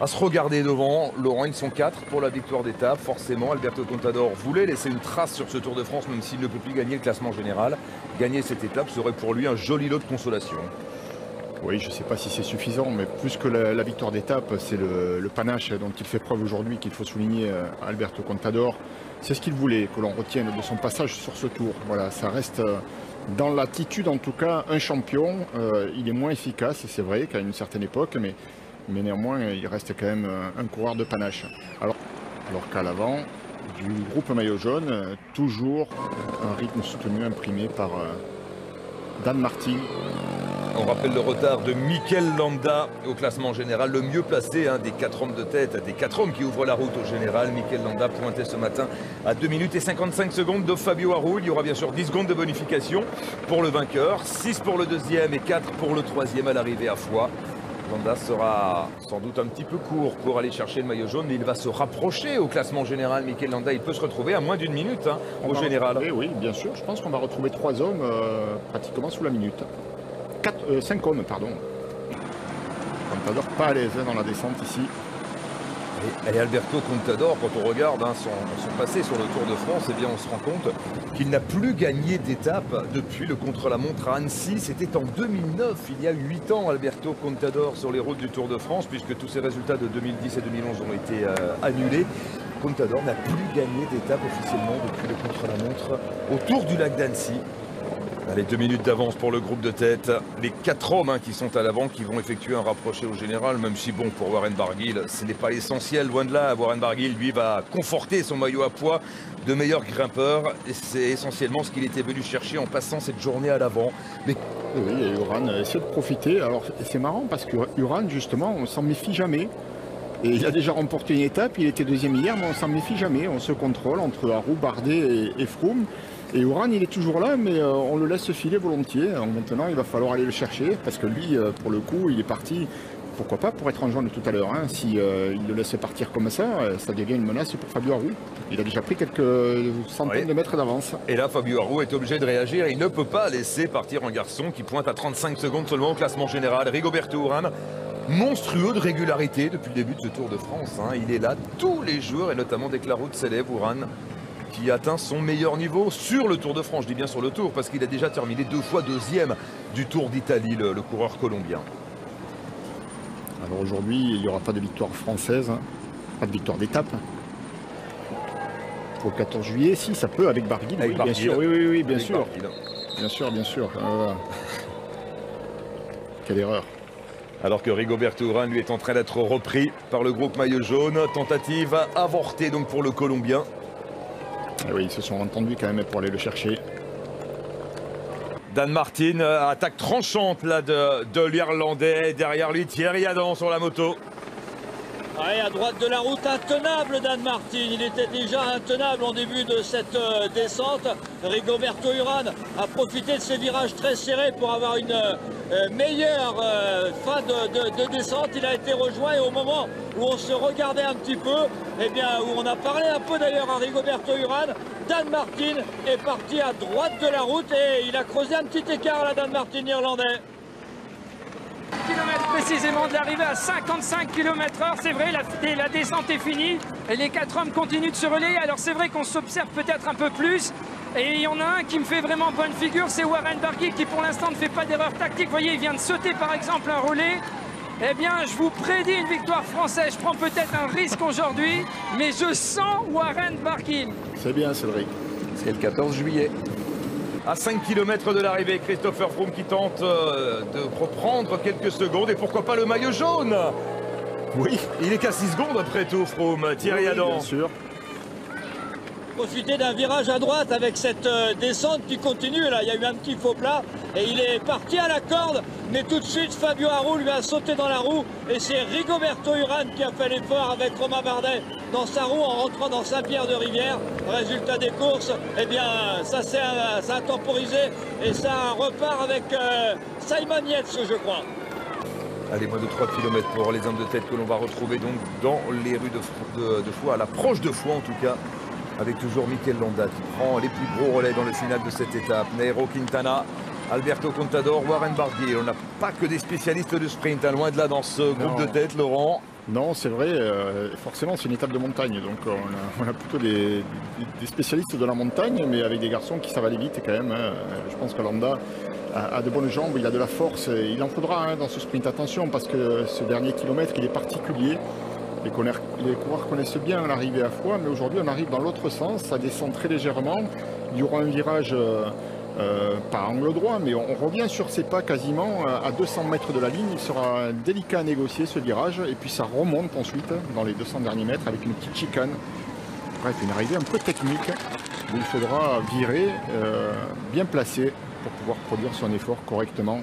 se regarder devant? Laurent, ils sont 4 pour la victoire d'étape. Forcément, Alberto Contador voulait laisser une trace sur ce Tour de France, même s'il ne peut plus gagner le classement général. Gagner cette étape serait pour lui un joli lot de consolation. Oui, je ne sais pas si c'est suffisant, mais plus que la victoire d'étape, c'est le panache dont il fait preuve aujourd'hui qu'il faut souligner Alberto Contador. C'est ce qu'il voulait, que l'on retienne de son passage sur ce Tour. Voilà, ça reste dans l'attitude en tout cas un champion. Il est moins efficace, c'est vrai, qu'à une certaine époque, mais néanmoins il reste quand même un coureur de panache. Alors qu'à l'avant du groupe maillot jaune, toujours un rythme soutenu imprimé par Dan Martin. On rappelle le retard de Mikel Landa au classement général, le mieux placé des 4 hommes de tête, des 4 hommes qui ouvrent la route au général. Mikel Landa pointait ce matin à 2 minutes et 55 secondes de Fabio Aru. Il y aura bien sûr 10 secondes de bonification pour le vainqueur, 6 pour le deuxième et 4 pour le troisième à l'arrivée à Foix. Landa sera sans doute un petit peu court pour aller chercher le maillot jaune, mais il va se rapprocher au classement général. Mikel Landa, il peut se retrouver à moins d'une minute au général. Oui, bien sûr. Je pense qu'on va retrouver 3 hommes pratiquement sous la minute. 5 hommes, pardon. Contador pas à l'aise dans la descente ici. Et Alberto Contador, quand on regarde son passé sur le Tour de France, eh bien on se rend compte qu'il n'a plus gagné d'étape depuis le contre-la-montre à Annecy. C'était en 2009, il y a 8 ans, Alberto Contador sur les routes du Tour de France, puisque tous ses résultats de 2010 et 2011 ont été annulés. Contador n'a plus gagné d'étape officiellement depuis le contre-la-montre autour du lac d'Annecy. Allez, 2 minutes d'avance pour le groupe de tête. Les 4 hommes qui sont à l'avant qui vont effectuer un rapproché au général, même si bon, pour Warren Barguil, ce n'est pas l'essentiel, loin de là. Warren Barguil, lui, va conforter son maillot à poids de meilleur grimpeur. Et c'est essentiellement ce qu'il était venu chercher en passant cette journée à l'avant. Mais... Oui, et Urán essaie de profiter. Alors, c'est marrant parce que Urán, justement, on s'en méfie jamais. Et il a déjà remporté une étape, il était deuxième hier, mais on s'en méfie jamais. On se contrôle entre Aru, Bardet et Froome. Et Urán, il est toujours là, mais on le laisse filer volontiers. Donc maintenant, il va falloir aller le chercher, parce que lui, pour le coup, il est parti, pourquoi pas, pour être en jaune tout à l'heure. Si il le laisse partir comme ça devient une menace pour Fabio Aru. Il a déjà pris quelques centaines de mètres d'avance. Et là, Fabio Aru est obligé de réagir. Il ne peut pas laisser partir un garçon qui pointe à 35 secondes seulement au classement général. Rigoberto Urán, monstrueux de régularité depuis le début de ce Tour de France. Il est là tous les jours, et notamment dès que la route s'élève, Urán, qui atteint son meilleur niveau sur le Tour de France. Je dis bien sur le Tour, parce qu'il a déjà terminé 2 fois deuxième du Tour d'Italie, le coureur colombien. Alors aujourd'hui, il n'y aura pas de victoire française, pas de victoire d'étape. Pour le 14 juillet, si, ça peut, avec Barguil, oui, bien sûr. Oui, bien sûr. Bien sûr. Quelle erreur. Alors que Rigoberto Urán, lui, est en train d'être repris par le groupe maillot jaune. Tentative avortée donc pour le Colombien. Et oui, ils se sont entendus quand même pour aller le chercher. Dan Martin, attaque tranchante là de l'Irlandais. Derrière lui, Thierry Adam sur la moto. Ouais, à droite de la route, intenable Dan Martin. Il était déjà intenable en début de cette descente. Rigoberto Urán a profité de ces virages très serrés pour avoir une meilleure fin de descente. Il a été rejoint, et au moment où on se regardait un petit peu, eh bien, où on a parlé un peu d'ailleurs à Rigoberto Urán, Dan Martin est parti à droite de la route et il a creusé un petit écart là, Dan Martin irlandais. Kilomètres précisément de l'arrivée à 55 km/h, c'est vrai, la descente est finie et les 4 hommes continuent de se relayer. Alors c'est vrai qu'on s'observe peut-être un peu plus, et il y en a un qui me fait vraiment bonne figure, c'est Warren Barguil, qui pour l'instant ne fait pas d'erreur tactique. Vous voyez, il vient de sauter par exemple un relais. Eh bien, je vous prédis une victoire française. Je prends peut-être un risque aujourd'hui, mais je sens Warren Barguil. C'est bien, Cédric. C'est le 14 juillet. À 5 km de l'arrivée, Christopher Froome qui tente de reprendre quelques secondes. Et pourquoi pas le maillot jaune? Oui. Il est qu'à 6 secondes après tout, Froome. Thierry Adam. Bien sûr. Profiter d'un virage à droite avec cette descente qui continue. Là, il y a eu un petit faux plat et il est parti à la corde. Mais tout de suite, Fabio Aru lui a sauté dans la roue. Et c'est Rigoberto Urán qui a fait l'effort avec Romain Bardet dans sa roue en rentrant dans Saint-Pierre-de-Rivière. Résultat des courses, eh bien, ça a temporisé et ça repart avec Simon Yates, je crois. Allez, moins de 3 km pour les hommes de tête que l'on va retrouver donc dans les rues de Foix, à l'approche de Foix en tout cas, avec toujours Mikel Landa qui prend les plus gros relais dans le final de cette étape. Nairo Quintana, Alberto Contador, Warren Barguil. On n'a pas que des spécialistes de sprint, hein, loin de là dans ce groupe de tête, Laurent. Non, c'est vrai, forcément c'est une étape de montagne, donc on a plutôt des spécialistes de la montagne, mais avec des garçons qui savent aller vite quand même. Hein. Je pense que Landa a de bonnes jambes, il a de la force, il en faudra hein, dans ce sprint. Attention parce que ce dernier kilomètre il est particulier. Les coureurs connaissent bien l'arrivée à Foix, mais aujourd'hui on arrive dans l'autre sens, ça descend très légèrement. Il y aura un virage pas angle droit, mais on revient sur ses pas quasiment à 200 mètres de la ligne. Il sera délicat à négocier ce virage, et puis ça remonte ensuite dans les 200 derniers mètres avec une petite chicane. Bref, une arrivée un peu technique où il faudra virer bien placé pour pouvoir produire son effort correctement.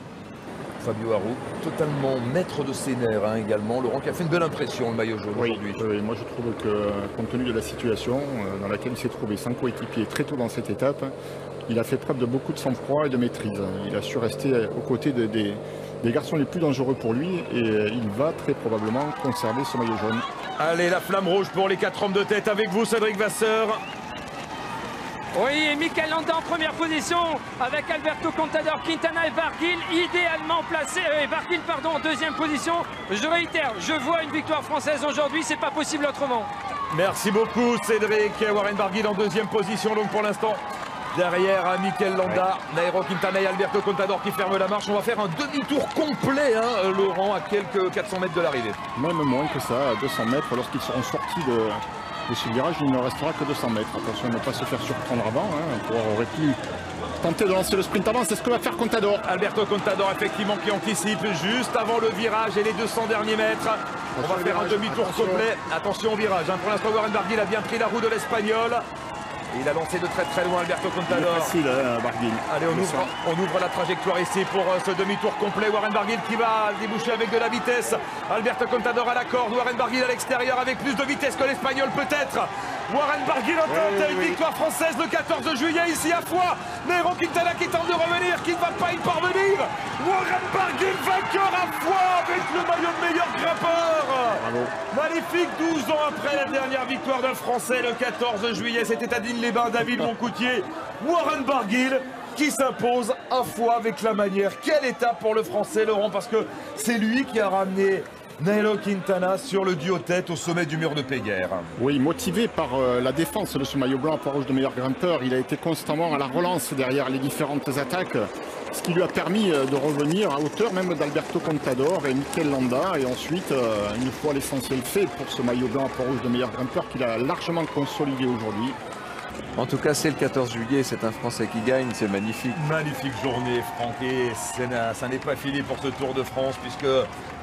Fabio Aru, totalement maître de ses nerfs hein, également. Laurent qui a fait une belle impression, le maillot jaune aujourd'hui. Oui, moi je trouve que compte tenu de la situation dans laquelle il s'est trouvé sans coéquipier très tôt dans cette étape, il a fait preuve de beaucoup de sang-froid et de maîtrise. Il a su rester aux côtés des garçons les plus dangereux pour lui et il va très probablement conserver ce maillot jaune. Allez, la flamme rouge pour les 4 hommes de tête avec vous, Cédric Vasseur. Oui, et Mikel Landa en première position avec Alberto Contador, Quintana et Barguil idéalement placés. Barguil, pardon, en deuxième position. Je réitère, je vois une victoire française aujourd'hui, c'est pas possible autrement. Merci beaucoup, Cédric. Warren Barguil en deuxième position, donc pour l'instant. Derrière Mikel Landa, Nairo Quintana et Alberto Contador qui ferment la marche. On va faire un demi-tour complet, hein, Laurent, à quelques 400 mètres de l'arrivée. Même moins que ça, à 200 mètres, lorsqu'ils seront sortis de ce virage, il ne restera que 200 mètres. Attention à ne pas se faire surprendre avant. Hein. Un coureur aurait pu tenter de lancer le sprint avant. C'est ce que va faire Contador. Alberto Contador, effectivement, qui anticipe juste avant le virage et les 200 derniers mètres. On va faire un demi-tour complet. Attention au virage. Hein. Pour l'instant, Warren Barguil a bien pris la roue de l'Espagnol. Et il a lancé de très loin Alberto Contador. Facile, hein, Barguil. Allez, on ouvre la trajectoire ici pour ce demi-tour complet. Warren Barguil qui va déboucher avec de la vitesse. Alberto Contador à la corde. Warren Barguil à l'extérieur avec plus de vitesse que l'Espagnol peut-être. Warren Barguil en tête, une victoire française le 14 juillet ici à Foix. Nairo Quintana qui tente de revenir, qui ne va pas y parvenir. Warren Barguil vainqueur à Foix avec le maillot de meilleur grimpeur. Bravo. Magnifique 12 ans après la dernière victoire d'un Français le 14 juillet. C'était à Digne-les-Bains, David Moncoutier. Warren Barguil qui s'impose à Foix avec la manière. Quelle étape pour le Français, Laurent, parce que c'est lui qui a ramené Nairo Quintana sur le duo tête au sommet du mur de Péguerre. Oui, motivé par la défense de ce maillot blanc à Poids-Rouge de meilleur grimpeur, il a été constamment à la relance derrière les différentes attaques, ce qui lui a permis de revenir à hauteur même d'Alberto Contador et Mikel Landa. Et ensuite, une fois l'essentiel fait pour ce maillot blanc à Poids-Rouge de meilleur grimpeur qu'il a largement consolidé aujourd'hui. En tout cas, c'est le 14 juillet, c'est un Français qui gagne, c'est magnifique. Magnifique journée, Franck, et ça n'est pas fini pour ce Tour de France, puisque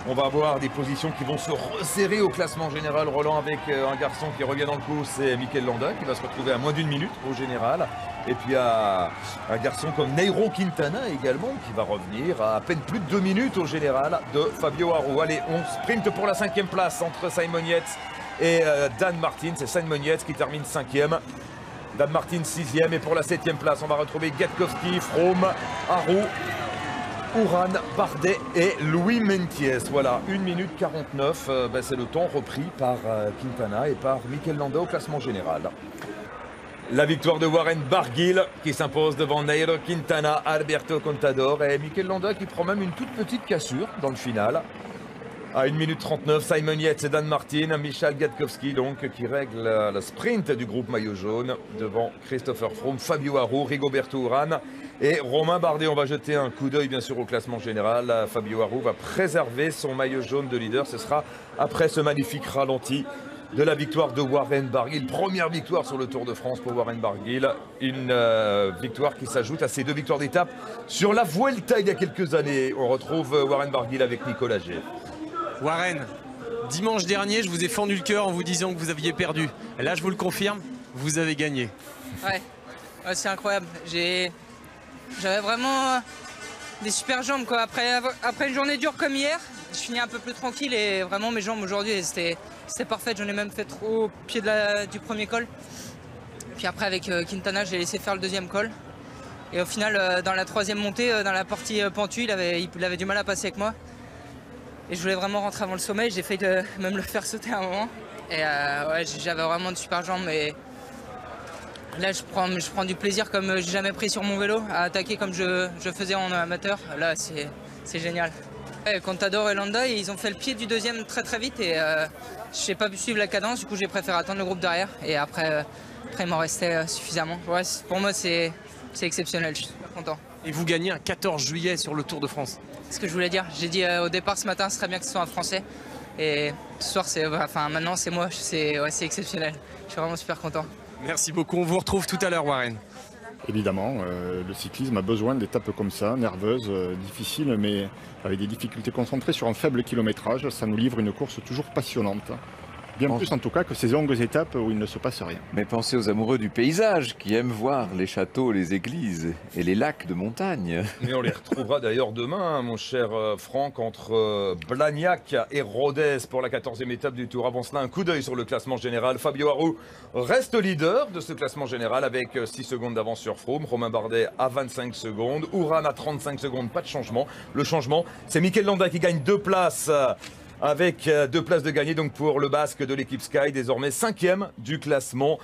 on va avoir des positions qui vont se resserrer au classement général. Roland avec un garçon qui revient dans le coup, c'est Mikel Landa, qui va se retrouver à moins d'une minute au général. Et puis un garçon comme Nairo Quintana également, qui va revenir à peine plus de 2 minutes au général de Fabio Aru. Allez, on sprint pour la 5e place entre Simon Yates et Dan Martin. C'est Simon Yates qui termine 5e. Dan Martin 6e, et pour la 7e place on va retrouver Kwiatkowski, Froome, Aru, Uran, Bardet et Louis Mentiès. Voilà, 1 minute 49, c'est le temps repris par Quintana et par Mikel Landa au classement général. La victoire de Warren Barguil qui s'impose devant Nairo Quintana, Alberto Contador et Mikel Landa qui prend même une toute petite cassure dans le final. À 1 minute 39, Simon Yates et Dan Martin, Michal Kwiatkowski donc qui règle le sprint du groupe maillot jaune devant Christopher Froome, Fabio Aru, Rigoberto Uran et Romain Bardet. On va jeter un coup d'œil bien sûr au classement général. Fabio Aru va préserver son maillot jaune de leader. Ce sera après ce magnifique ralenti de la victoire de Warren Barguil. Première victoire sur le Tour de France pour Warren Barguil. Une victoire qui s'ajoute à ses 2 victoires d'étape sur la Vuelta il y a quelques années. On retrouve Warren Barguil avec Nicolas G. Warren, dimanche dernier, je vous ai fendu le cœur en vous disant que vous aviez perdu. Et là, je vous le confirme, vous avez gagné. Ouais c'est incroyable. J'avais vraiment des super jambes, quoi. Après une journée dure comme hier, je finis un peu plus tranquille et vraiment mes jambes aujourd'hui, c'était parfait. J'en ai même fait trop au pied du premier col. Puis après, avec Quintana, j'ai laissé faire le 2e col. Et au final, dans la 3e montée, dans la partie pentue, il avait du mal à passer avec moi. je voulais vraiment rentrer avant le sommet. J'ai failli de même le faire sauter à un moment. Et ouais, j'avais vraiment de super jambes. Et là, je prends du plaisir comme j'ai jamais pris sur mon vélo, à attaquer comme je faisais en amateur. Là, c'est génial. Ouais, Contador et Landa, ils ont fait le pied du deuxième très vite et je n'ai pas pu suivre la cadence. Du coup, j'ai préféré attendre le groupe derrière. Et après il m'en restait suffisamment. Ouais, pour moi, c'est exceptionnel. Je suis super content. Et vous gagnez un 14 juillet sur le Tour de France. C'est ce que je voulais dire. J'ai dit au départ ce matin, ce serait bien que ce soit un Français. Et ce soir, maintenant, c'est moi. C'est exceptionnel. Je suis vraiment super content. Merci beaucoup. On vous retrouve tout à l'heure, Warren. Évidemment, le cyclisme a besoin d'étapes comme ça, nerveuses, difficiles, mais avec des difficultés concentrées sur un faible kilométrage. Ça nous livre une course toujours passionnante. Bien plus en tout cas que ces longues étapes où il ne se passe rien. Mais pensez aux amoureux du paysage qui aiment voir les châteaux, les églises et les lacs de montagne. Mais on les retrouvera d'ailleurs demain, mon cher Franck, entre Blagnac et Rodez pour la 14e étape du Tour. Avant cela, un coup d'œil sur le classement général. Fabio Aru reste leader de ce classement général avec 6 secondes d'avance sur Froome. Romain Bardet à 25 secondes. Uran à 35 secondes, pas de changement. Le changement, c'est Mikel Landa qui gagne 2 places. Avec 2 places de gagné donc pour le Basque de l'équipe Sky, désormais 5e du classement.